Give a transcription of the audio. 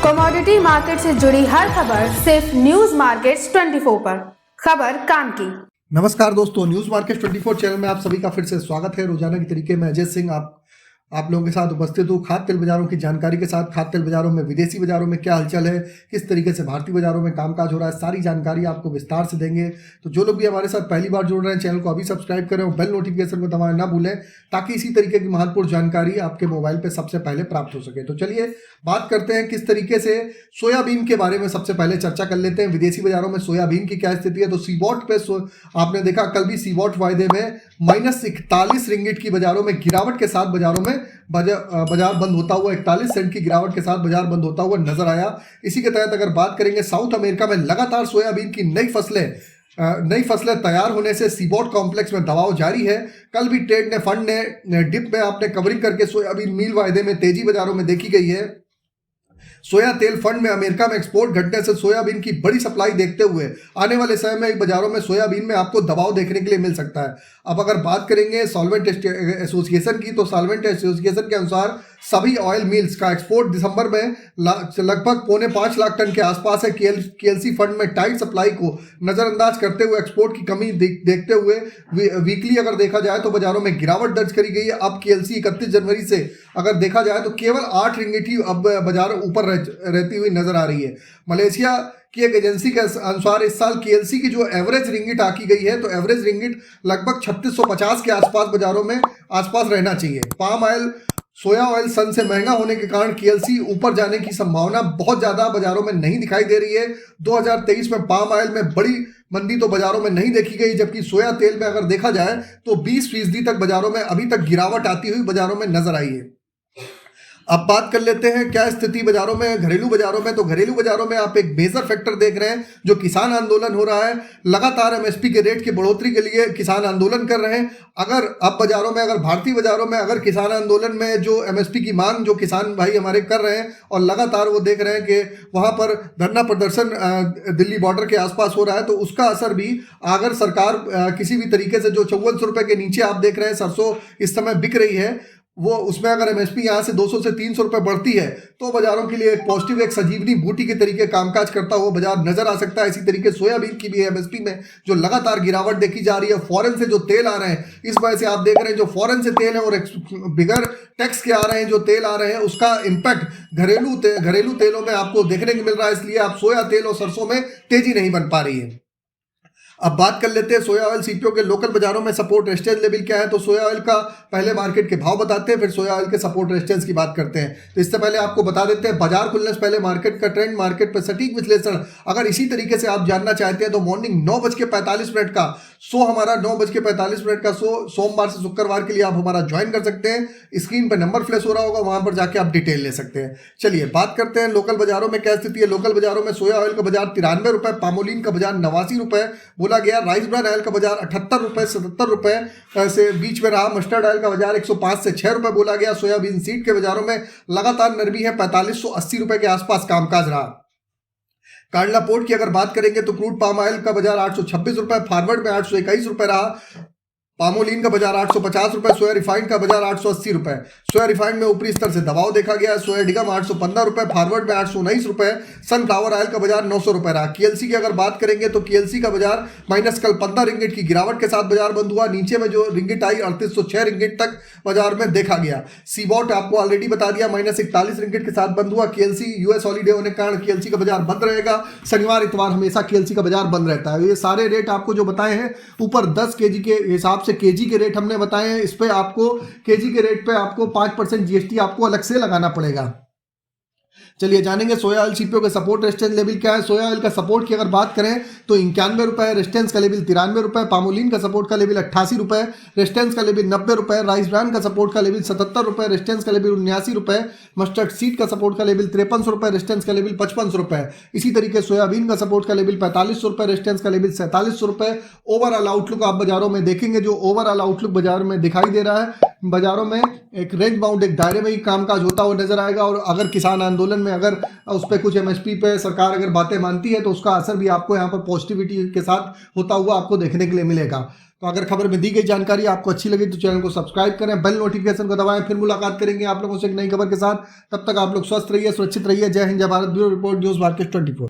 Commodity market से जुड़ी हर खबर सिर्फ न्यूज मार्केट्स 24 पर। खबर काम की। नमस्कार दोस्तों, न्यूज मार्केट 24 चैनल में आप सभी का फिर से स्वागत है। रोजाना की तरीके में अजय सिंह आप लोगों के साथ उपस्थित हूँ खाद्य तेल बाजारों की जानकारी के साथ। खाद्य तेल बाजारों में विदेशी बाजारों में क्या हलचल है, किस तरीके से भारतीय बाजारों में कामकाज हो रहा है, सारी जानकारी आपको विस्तार से देंगे। तो जो लोग भी हमारे साथ पहली बार जुड़ रहे हैं, चैनल को अभी सब्सक्राइब करें और बेल नोटिफिकेशन को दबाना ना भूलें, ताकि इसी तरीके की महत्वपूर्ण जानकारी आपके मोबाइल पर सबसे पहले प्राप्त हो सके। तो चलिए बात करते हैं किस तरीके से सोयाबीन के बारे में सबसे पहले चर्चा कर लेते हैं। विदेशी बाजारों में सोयाबीन की क्या स्थिति है। तो सीबॉट पे आपने देखा कल भी सीबॉट वायदे में -41 रिंगिट की बाजारों में गिरावट के साथ बाजारों में बाजार बंद होता हुआ 41 सेंट की गिरावट के साथ बाजार बंद होता हुआ नजर आया। इसी के तहत अगर बात करेंगे साउथ अमेरिका में लगातार सोयाबीन की नई फसलें तैयार होने से सीबॉट कॉम्प्लेक्स में दबाव जारी है। कल भी फंड ने डिप में आपने कवरिंग करके सोयाबीन मील वायदे में तेजी बाजारों में देखी गई है। सोया तेल फंड में अमेरिका में एक्सपोर्ट घटने से सोयाबीन की बड़ी सप्लाई देखते हुए आने वाले समय में बाजारों में सोयाबीन में आपको दबाव देखने के लिए मिल सकता है। अब अगर बात करेंगे सॉल्वेंट एसोसिएशन की, तो सॉल्वेंट एसोसिएशन के अनुसार सभी ऑयल मिल्स का एक्सपोर्ट दिसंबर में लगभग 4.5 लाख टन के आसपास है। केएलसी फंड में टाइट सप्लाई को नजरअंदाज करते हुए एक्सपोर्ट की कमी देखते हुए वीकली अगर देखा जाए तो बाजारों में गिरावट दर्ज करी गई है। अब केएलसी 31 जनवरी से अगर देखा जाए तो केवल 8 रिंगिट ही अब बाजार ऊपर रहती हुई नजर आ रही है। मलेशिया की एक एजेंसी के अनुसार इस साल केएलसी की जो एवरेज रिंगिट आकी गई है, तो एवरेज रिंगिट लगभग 3650 के आसपास बाजारों में आसपास रहना चाहिए। पाम ऑयल सोया ऑयल सन से महंगा होने के कारण केएलसी ऊपर जाने की संभावना बहुत ज्यादा बाजारों में नहीं दिखाई दे रही है। 2023 में पाम ऑयल में बड़ी मंदी तो बाजारों में नहीं देखी गई, जबकि सोया तेल में अगर देखा जाए तो 20% तक बाजारों में अभी तक गिरावट आती हुई बाजारों में नजर आई है। अब बात कर लेते हैं क्या स्थिति बाजारों में, घरेलू बाजारों में। तो घरेलू बाजारों में आप एक मेजर फैक्टर देख रहे हैं जो किसान आंदोलन हो रहा है। लगातार एमएसपी के रेट की बढ़ोतरी के लिए किसान आंदोलन कर रहे हैं। अगर अब बाजारों में, अगर भारतीय बाजारों में अगर किसान आंदोलन में जो एमएसपी की मांग जो किसान भाई हमारे कर रहे हैं और लगातार वो देख रहे हैं कि वहां पर धरना प्रदर्शन दिल्ली बॉर्डर के आसपास हो रहा है, तो उसका असर भी अगर सरकार किसी भी तरीके से जो 5400 रुपए के नीचे आप देख रहे हैं सरसों इस समय बिक रही है, वो उसमें अगर एमएसपी यहां से 200 से 300 रुपए बढ़ती है तो बाजारों के लिए एक पॉजिटिव, एक सजीवनी बूटी के तरीके कामकाज करता हुआ बाजार नजर आ सकता है। इसी तरीके सोयाबीन की भी एमएसपी में जो लगातार गिरावट देखी जा रही है, फॉरेन से जो तेल आ रहे हैं, इस वजह से आप देख रहे हैं जो फॉरेन से तेल है और बिगर टैक्स के आ रहे हैं जो तेल आ रहे हैं, उसका इंपैक्ट घरेलू तेलों में आपको देखने को मिल रहा है। इसलिए आप सोया तेल और सरसों में तेजी नहीं बन पा रही है। अब बात कर लेते हैं सोया ऑयल सीपीओ के लोकल बाजारों में सपोर्ट रेजिस्टेंस लेवल क्या है। तो सोया ऑयल का पहले मार्केट के भाव बताते हैं, फिर सोया ऑयल के सपोर्ट रेजिस्टेंस की बात करते हैं। तो इससे पहले आपको बता देते हैं बाजार खुलने से पहले मार्केट का ट्रेंड, मार्केट पर सटीक विश्लेषण अगर इसी तरीके से आप जानना चाहते हैं तो मॉर्निंग 9:45 का शो, हमारा 9:45 का शो सोमवार से शुक्रवार के लिए आप हमारा ज्वाइन कर सकते हैं। स्क्रीन पर नंबर फ्लैश हो रहा होगा, वहां पर जाके आप डिटेल ले सकते हैं। चलिए बात करते हैं लोकल बाजारों में क्या स्थिति है। लोकल बाजारों में सोया ऑयल का बाजार 93 रुपए, पामोलिन का बाजार 89 रुपए बोला गया। राइस ब्रान ऑयल का बाजार 78 रुपए 77 रुपए से बीच में रहा। मस्टर्ड ऑयल का बाजार 105 से 6 रुपए बोला गया। सोयाबीन सीड के बाजारों में लगातार नरमी है, 4580 रुपए के आसपास कामकाज रहा। कांडला पोर्ट की अगर बात करेंगे तो क्रूड पाम ऑयल का बाजार 826 रुपए, फॉरवर्ड में 821 रुपए रहा। पामोलिन का बाजार 850 रुपए, सोया रिफाइंड का बाजार 880 रुपए। सोया रिफाइंड में ऊपरी स्तर से दबाव देखा गया। सोया डिगम 815 रुपए, फॉरवर्ड में 819 रुपए। सनफ्लावर ऑयल का बाजार 900 रुपए रहा। केएलसी की अगर बात करेंगे तो केएलसी का बाजार माइनस कल 15 रिंगिट की गिरावट के साथ बाजार बंद हुआ। नीचे में जो रिंगिट आई 3806 रिंगिट तक बाजार में देखा गया। सीबॉट आपको ऑलरेडी बता दिया -41 रिंगिट के साथ बंद हुआ। केएलसी यूएस हॉलीडे होने के कारण केएलसी का बाजार बंद रहेगा। शनिवार इतवार हमेशा केएलसी का बाजार बंद रहता है। ये सारे रेट आपको जो बताए हैं ऊपर 10 केजी के हिसाब से केजी के रेट हमने बताए हैं। इस पे आपको केजी के रेट पे आपको 5% जीएसटी आपको अलग से लगाना पड़ेगा। चलिए जानेंगे सोया ऑयल सीपीओ के सपोर्ट रेजिस्टेंस लेवल क्या है। सोया ऑयल का सपोर्ट की अगर बात करें तो 91 रुपए, रेजिस्टेंस का लेवल 93 रुपए। पामोलिन का सपोर्ट का लेवल 88 रुपए, रेजिस्टेंस का लेवल 90 रुपए। राइस ब्रांड का सपोर्ट का लेवल 77 रुपए, रेजिस्टेंस का लेवल 79 रुपए। मस्टर्ड सीड का सपोर्ट का लेवल 53 रुपए, रेजिस्टेंस का लेवल 55 रुपए। इसी तरीके सोयाबीन का सपोर्ट का लेवल 45 रुपए, रेजिस्टेंस का लेवल 47 रुपए। ओवरऑल आउटलुक आप बाजारों में देखेंगे, जो ओवरऑल आउटलुक बाजार में दिखाई दे रहा है, बाजारों में एक रेंज बाउंड, एक दायरे में ही कामकाज होता हुआ नजर आएगा। और अगर किसान आंदोलन में अगर उस पर कुछ एमएसपी पे सरकार अगर बातें मानती है तो उसका असर भी आपको यहाँ पर पॉजिटिविटी के साथ होता हुआ आपको देखने के लिए मिलेगा। तो अगर खबर में दी गई जानकारी आपको अच्छी लगी तो चैनल को सब्सक्राइब करें, बेल नोटिफिकेशन को दबाएं। फिर मुलाकात करेंगे आप लोगों से एक नई खबर के साथ। तब तक आप लोग स्वस्थ रहिए, सुरक्षित रहिए। जय हिंद, जय Bharat. Bureau report, news market 24।